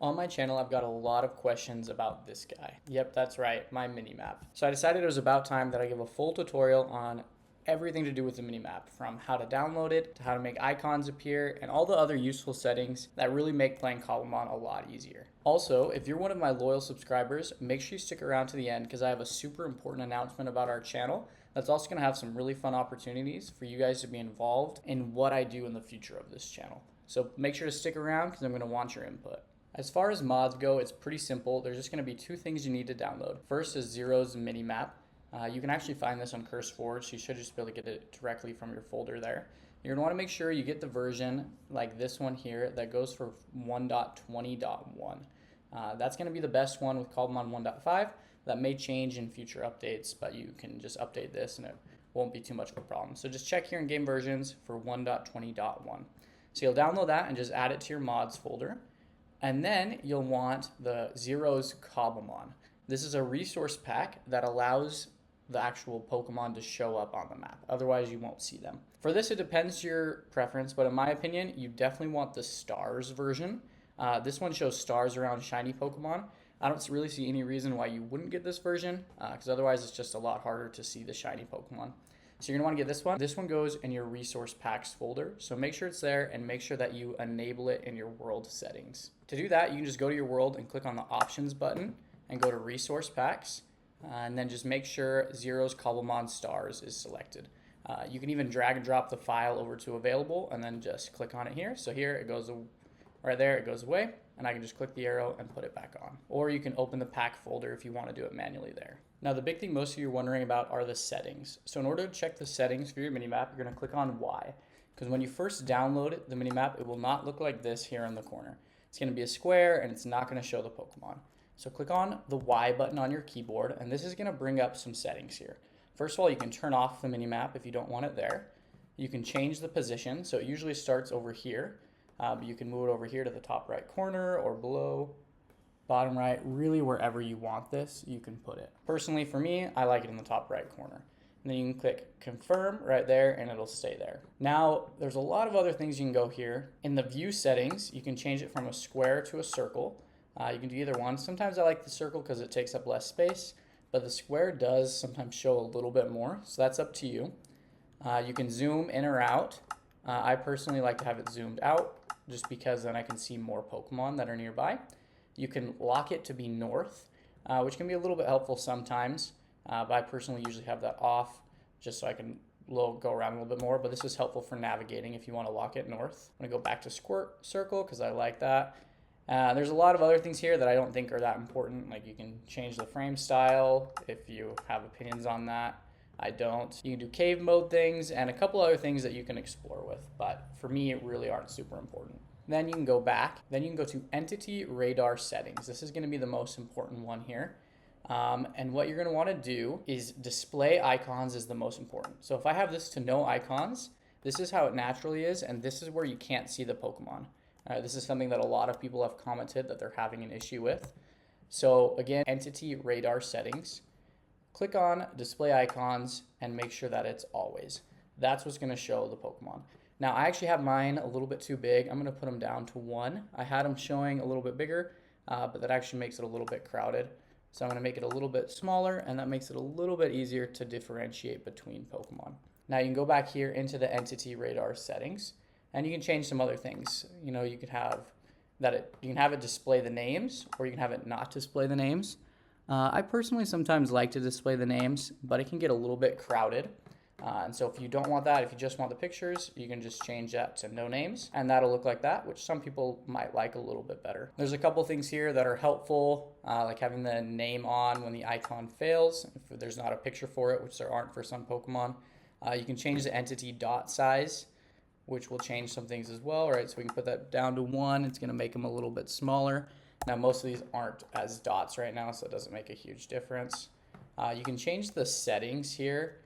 On my channel, I've got a lot of questions about this guy. Yep, that's right, my minimap. So I decided it was about time that I give a full tutorial on everything to do with the minimap, from how to download it, to how to make icons appear, and all the other useful settings that really make playing Cobblemon a lot easier. Also, if you're one of my loyal subscribers, make sure you stick around to the end because I have a super important announcement about our channel that's also going to have some really fun opportunities for you guys to be involved in what I do in the future of this channel. So make sure to stick around because I'm going to want your input. As far as mods go, it's pretty simple. There's just going to be two things you need to download. First is Zero's minimap. You can actually find this on CurseForge, so you should just be able to get it directly from your folder there. You're going to want to make sure you get the version like this one here that goes for 1.20.1. That's going to be the best one with Cobblemon 1.5. That may change in future updates, but you can just update this and it won't be too much of a problem. So just check here in game versions for 1.20.1. So you'll download that and just add it to your mods folder. And then you'll want the Zero's Cobblemon. This is a resource pack that allows the actual Pokemon to show up on the map. Otherwise, you won't see them. For this, it depends your preference, but in my opinion, you definitely want the Stars version. This one shows stars around shiny Pokemon. I don't really see any reason why you wouldn't get this version, because otherwise it's just a lot harder to see the shiny Pokemon. So you're going to want to get this one. This one goes in your resource packs folder. So make sure it's there and make sure that you enable it in your world settings. To do that, you can just go to your world and click on the options button and go to resource packs. And then just make sure Zero's Cobblemon Stars is selected. You can even drag and drop the file over to available and then just click on it here. So here it goes right there, it goes away. And I can just click the arrow and put it back on. Or you can open the pack folder if you want to do it manually there. Now the big thing most of you are wondering about are the settings. So in order to check the settings for your minimap, you're going to click on Y. Because when you first download the minimap, it will not look like this here in the corner. It's going to be a square and it's not going to show the Pokemon. So click on the Y button on your keyboard and this is going to bring up some settings here. First of all, you can turn off the minimap if you don't want it there. You can change the position. So it usually starts over here. But you can move it over here to the top right corner or below, bottom right, really wherever you want this, you can put it. Personally, for me, I like it in the top right corner. And then you can click confirm right there and it'll stay there. Now, there's a lot of other things you can go here. In the view settings, you can change it from a square to a circle. You can do either one. Sometimes I like the circle because it takes up less space, but the square does sometimes show a little bit more, so that's up to you. You can zoom in or out. I personally like to have it zoomed out, just because then I can see more Pokemon that are nearby. You can lock it to be north, which can be a little bit helpful sometimes, but I personally usually have that off just so I can go around a little bit more, but this is helpful for navigating if you want to lock it north. I'm going to go back to circle because I like that. There's a lot of other things here that I don't think are that important, like you can change the frame style if you have opinions on that. I don't. You can do cave mode things and a couple other things that you can explore with, but for me, it really aren't super important. Then you can go back. Then you can go to Entity Radar Settings. This is going to be the most important one here. And what you're going to want to do is display icons is the most important. So if I have this to no icons, this is how it naturally is, and this is where you can't see the Pokemon. This is something that a lot of people have commented that they're having an issue with. So again, Entity Radar Settings. Click on display icons and make sure that it's always. That's what's going to show the Pokemon. Now I actually have mine a little bit too big. I'm going to put them down to 1. I had them showing a little bit bigger, but that actually makes it a little bit crowded. So I'm going to make it a little bit smaller and that makes it a little bit easier to differentiate between Pokemon. Now you can go back here into the Entity Radar settings and you can change some other things. You know, you can have it display the names or you can have it not display the names. I personally sometimes like to display the names, but it can get a little bit crowded. And so if you don't want that, if you just want the pictures, you can just change that to no names and that'll look like that, which some people might like a little bit better. There's a couple things here that are helpful, like having the name on when the icon fails, if there's not a picture for it, which there aren't for some Pokemon. You can change the entity dot size, which will change some things as well, right? So we can put that down to 1. It's going to make them a little bit smaller. Now most of these aren't as dots right now, so it doesn't make a huge difference. You can change the settings here.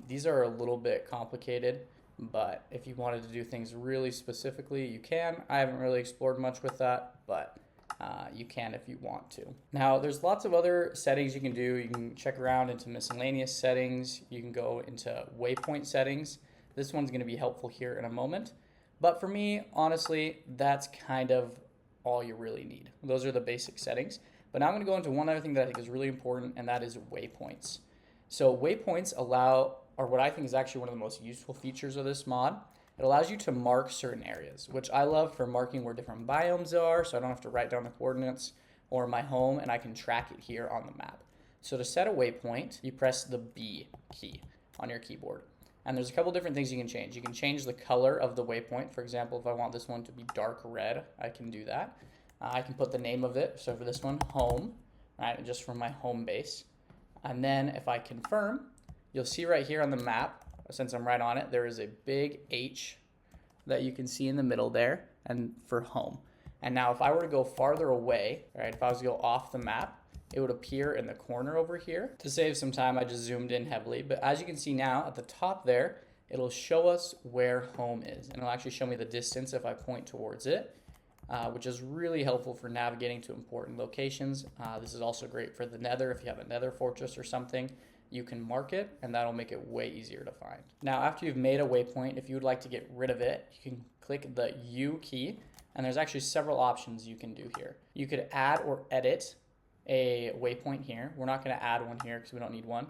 These are a little bit complicated, but if you wanted to do things really specifically, you can. I haven't really explored much with that, but you can if you want to. Now there's lots of other settings you can do. You can check around into miscellaneous settings. You can go into waypoint settings. This one's going to be helpful here in a moment. But for me, honestly, that's kind of all you really need. Those are the basic settings. But now I'm going to go into one other thing that I think is really important, and that is waypoints. So waypoints allow, or what I think is actually one of the most useful features of this mod, it allows you to mark certain areas, which I love for marking where different biomes are, so I don't have to write down the coordinates, or my home, and I can track it here on the map. So to set a waypoint, you press the B key on your keyboard. And there's a couple different things you can change. You can change the color of the waypoint. For example, if I want this one to be dark red, I can do that. I can put the name of it. So for this one, home, right, just from my home base. And then if I confirm, you'll see right here on the map, since I'm right on it, there is a big H that you can see in the middle there, and for home. And now if I were to go farther away, right, if I was to go off the map, it would appear in the corner over here. To save some time, I just zoomed in heavily. But as you can see now, at the top there, it'll show us where home is. And it'll actually show me the distance if I point towards it, which is really helpful for navigating to important locations. This is also great for the nether. If you have a nether fortress or something, you can mark it, and that'll make it way easier to find. Now, after you've made a waypoint, if you would like to get rid of it, you can click the U key, and there's actually several options you can do here. You could add or edit a waypoint here. We're not going to add one here because we don't need one.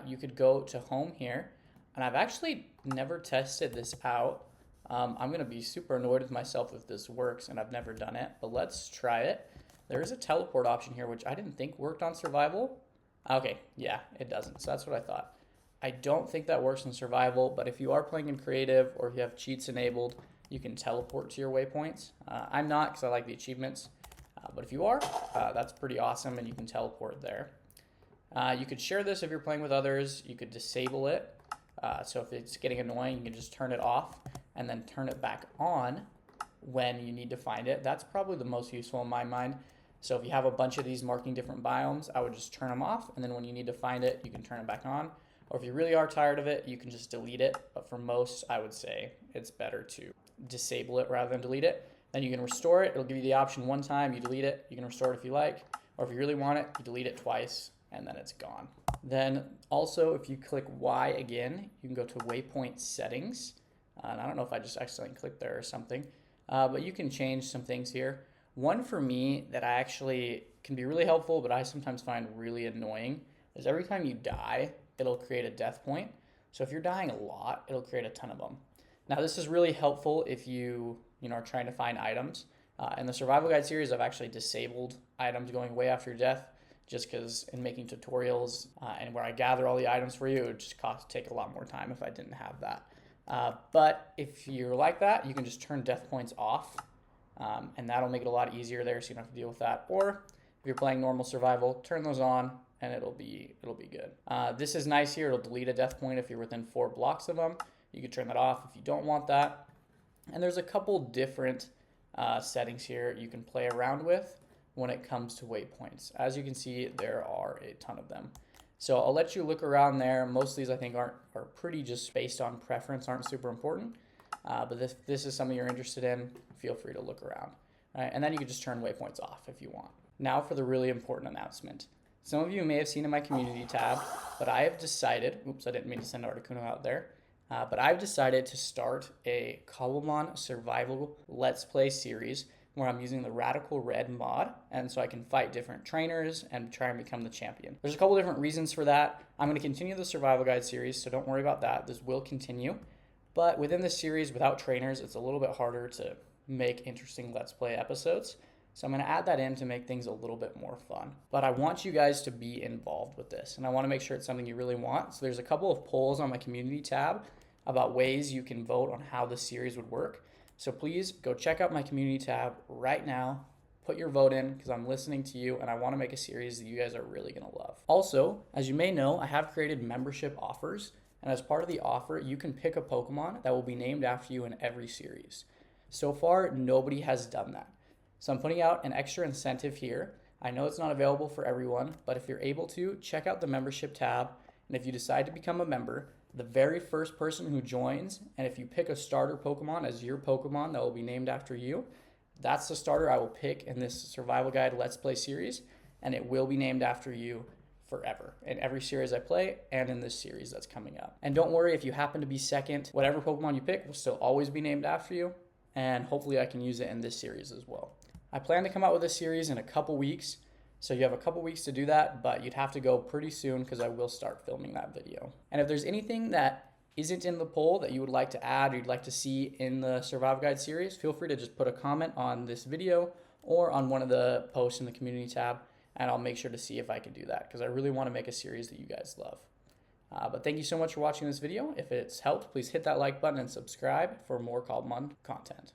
You could go to home here, and I've actually never tested this out. I'm going to be super annoyed with myself if this works, and I've never done it, but let's try it. There is a teleport option here, which I didn't think worked on survival. Okay, yeah, it doesn't, so that's what I thought. I don't think that works in survival, but if you are playing in creative or if you have cheats enabled, you can teleport to your waypoints. I'm not, because I like the achievements. But if you are, that's pretty awesome, and you can teleport there. You could share this if you're playing with others. You could disable it. So if it's getting annoying, you can just turn it off and then turn it back on when you need to find it. That's probably the most useful in my mind. So if you have a bunch of these marking different biomes, I would just turn them off, and then when you need to find it, you can turn it back on. Or if you really are tired of it, you can just delete it. But for most, I would say it's better to disable it rather than delete it. Then you can restore it. It'll give you the option one time, you delete it. You can restore it if you like, or if you really want it, you delete it twice, and then it's gone. Then also, if you click Y again, you can go to waypoint settings. And I don't know if I just accidentally clicked there or something, but you can change some things here. One for me that I actually can be really helpful, but I sometimes find really annoying, is every time you die, it'll create a death point. So if you're dying a lot, it'll create a ton of them. Now this is really helpful if you are trying to find items. In the survival guide series, I've actually disabled items going way after your death, just because in making tutorials and where I gather all the items for you, it would just take a lot more time if I didn't have that. But if you're like that, you can just turn death points off, and that'll make it a lot easier there, so you don't have to deal with that. Or if you're playing normal survival, turn those on, and it'll be good. This is nice here. It'll delete a death point if you're within 4 blocks of them. You can turn that off if you don't want that. And there's a couple different settings here you can play around with when it comes to waypoints. As you can see, there are a ton of them. So I'll let you look around there. Most of these I think are pretty just based on preference, aren't super important. But if this is something you're interested in, feel free to look around. Right? And then you can just turn waypoints off if you want. Now for the really important announcement. Some of you may have seen in my community tab, but I have decided, oops, I didn't mean to send Articuno out there, but I've decided to start a Cobblemon Survival Let's Play series where I'm using the Radical Red mod, and so I can fight different trainers and try and become the champion. There's a couple different reasons for that. I'm going to continue the Survival Guide series, so don't worry about that. This will continue. But within this series, without trainers, it's a little bit harder to make interesting Let's Play episodes. So I'm going to add that in to make things a little bit more fun. But I want you guys to be involved with this, and I want to make sure it's something you really want. So there's a couple of polls on my community tab about ways you can vote on how this series would work. So please go check out my community tab right now. Put your vote in because I'm listening to you, and I want to make a series that you guys are really going to love. Also, as you may know, I have created membership offers, and as part of the offer, you can pick a Pokemon that will be named after you in every series. So far, nobody has done that. So I'm putting out an extra incentive here. I know it's not available for everyone, but if you're able to, check out the membership tab, and if you decide to become a member, the very first person who joins, and if you pick a starter Pokemon as your Pokemon that will be named after you, that's the starter I will pick in this Survival Guide Let's Play series, and it will be named after you forever in every series I play and in this series that's coming up. And don't worry if you happen to be second, whatever Pokemon you pick will still always be named after you, and hopefully I can use it in this series as well. I plan to come out with a series in a couple weeks, so you have a couple weeks to do that, but you'd have to go pretty soon because I will start filming that video. And if there's anything that isn't in the poll that you would like to add or you'd like to see in the Survival Guide series, feel free to just put a comment on this video or on one of the posts in the community tab, and I'll make sure to see if I can do that because I really want to make a series that you guys love. But thank you so much for watching this video. If it's helped, please hit that like button and subscribe for more Cobblemon content.